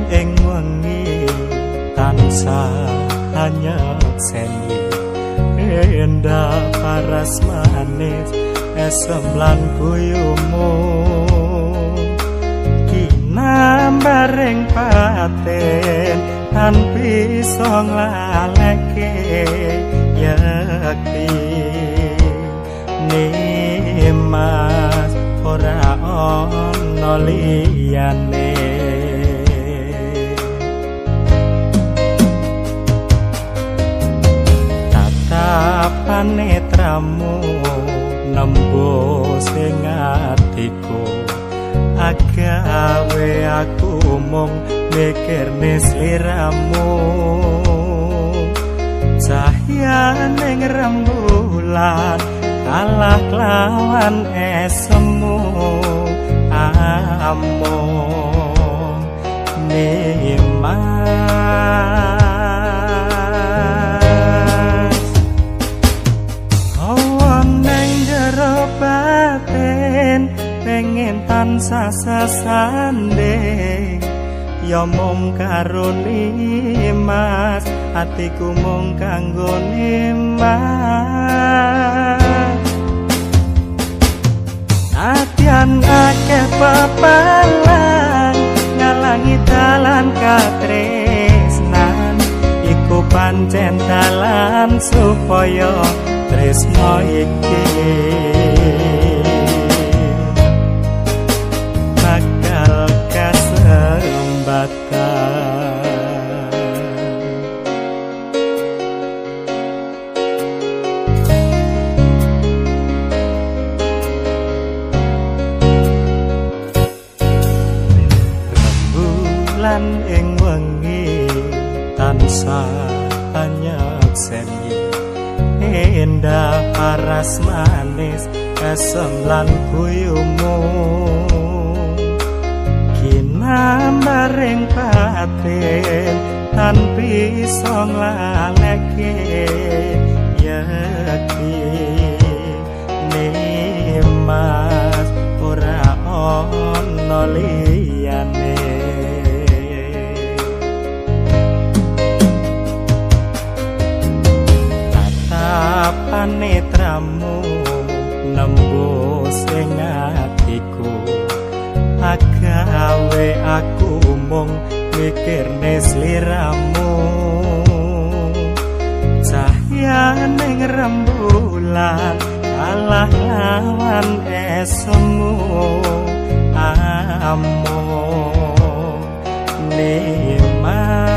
ing wengi tansah nyekseni endah paras manis esem lan guyumu kinambareng paten tan bisa nglaleke yakti nimas ora ono liyane panetramu nembus ing atiku agawe aku mung mikirne sliramu cahyane rembulan kalah lawan esemu amung nimas pengen tansah sasanding ya mung karo nimas atiku mung kanggo nimas atian akeh pepalang ngalangi dalan katresnan iku pancen dalan supaya tresno iki rembulan ing wengi tansah nyekseni endah paras manis esem lan guyumu kinambareng paten tan bisa nglaleke yakti nimas ora ono liyane panetramu nembus ing atiku agawe aku mung mikirne sliramu cahyane rembulan kalah lawan esemu amung nimas